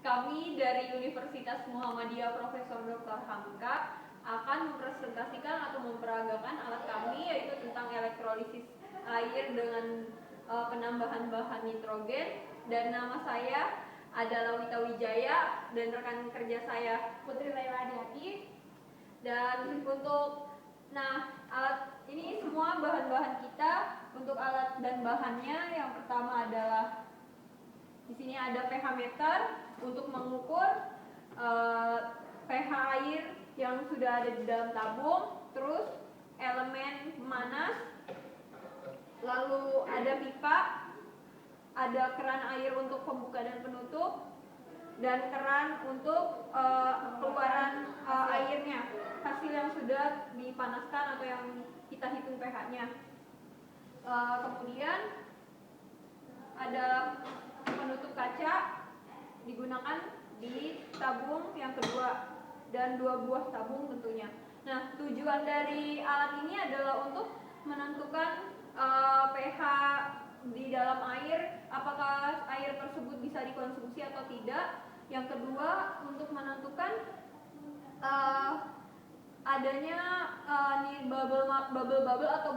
Kami dari Universitas Muhammadiyah Profesor Dr. Hamka akan mempresentasikan atau memperagakan alat kami, yaitu tentang elektrolisis air dengan penambahan bahan nitrogen. Dan nama saya adalah Wita Wijaya dan rekan kerja saya Putri Laila Adiati. Dan alat ini semua bahan-bahan kita. Untuk alat dan bahannya, yang pertama adalah di sini ada pH meter untuk mengukur pH air yang sudah ada di dalam tabung, terus elemen pemanas, lalu ada pipa, ada keran air untuk pembuka dan penutup, dan keran untuk keluaran airnya, hasil yang sudah dipanaskan atau yang kita hitung pH-nya. Kemudian ada penutup kaca digunakan di tabung yang kedua dan 2 buah tabung tentunya. Nah, tujuan dari alat ini adalah untuk menentukan pH di dalam air, apakah air tersebut bisa dikonsumsi atau tidak. Yang kedua, untuk menentukan adanya bubble atau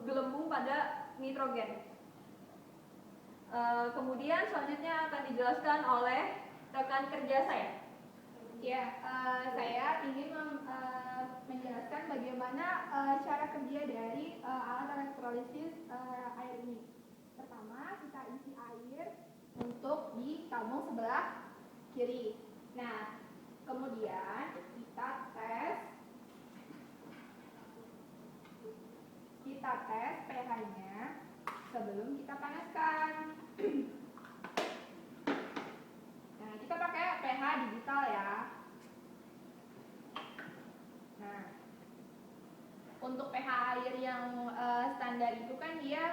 gelembung pada nitrogen. Kemudian selanjutnya akan dijelaskan oleh rekan kerja saya. Ya, saya ingin menjelaskan bagaimana cara kerja dari alat elektrolisis air ini. Pertama, kita isi air untuk di tabung sebelah kiri. Nah, kemudian kita tes pH-nya sebelum kita panaskan. Nah, kita pakai pH digital ya. Nah, untuk pH air yang standar itu kan dia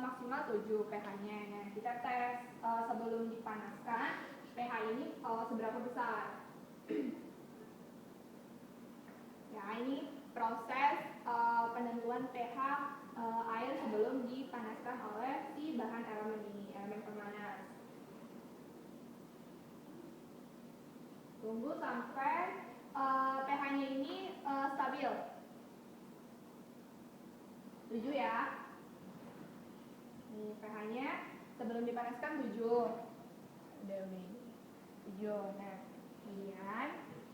maksimal 7 pH-nya. Nah, kita tes sebelum dipanaskan pH ini seberapa besar. Ya, ini proses penentuan pH air sebelum dipanaskan oleh si bahan elemen ini, elemen pemanas. Tunggu sampai pH-nya ini stabil. 7 ya. Ini pH-nya sebelum dipanaskan 7. Udah ini. 7. Nah, kemudian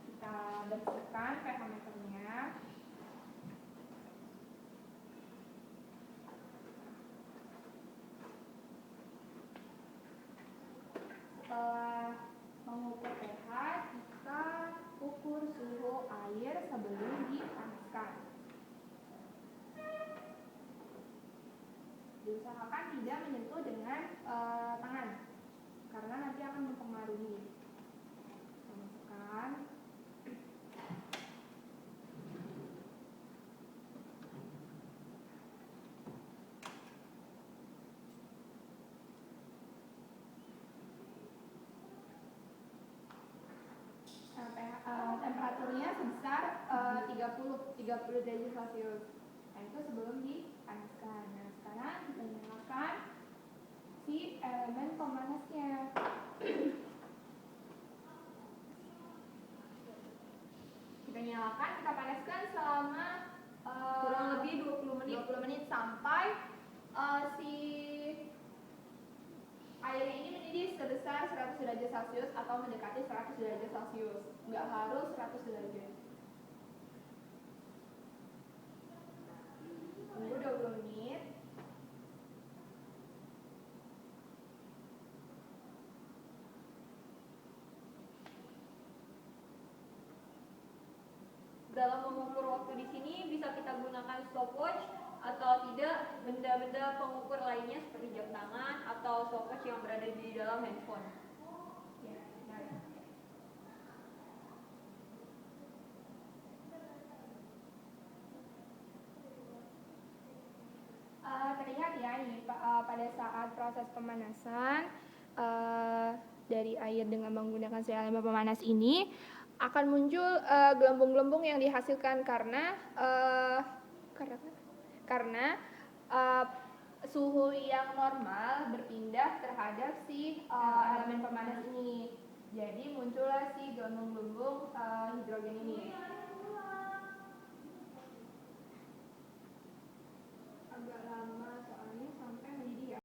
kita bersihkan pH meternya. Setelah mengukur pH, kita ukur suhu air sebelum dipanaskan. Diusahakan tidak menyentuh dengan tangan, karena nanti akan mempengaruhi. Kita masukkan. Temperaturnya sebesar 30 derajat Celcius. Nah, itu sebelum dipanaskan. Nah, sekarang kita nyalakan si elemen pemanasnya. Kita nyalakan, kita panaskan selama kurang lebih 20 menit. 20 menit sampai si airnya ini mendidih sebesar 100 derajat Celcius atau mendekati 100 derajat Celcius. Nggak harus 100 derajat. Tunggu 20 menit. Dalam mengukur waktu di sini bisa kita gunakan stopwatch atau tidak benda-benda pengukur lainnya seperti jam tangan atau stopwatch yang berada di dalam handphone. Ya, nah. Terlihat ya ini pada saat proses pemanasan dari air dengan menggunakan si elemen pemanas ini akan muncul gelembung-gelembung yang dihasilkan karena suhu yang normal berpindah terhadap si elemen pemanas ini. Jadi muncullah si gelembung-gelembung hidrogen ini.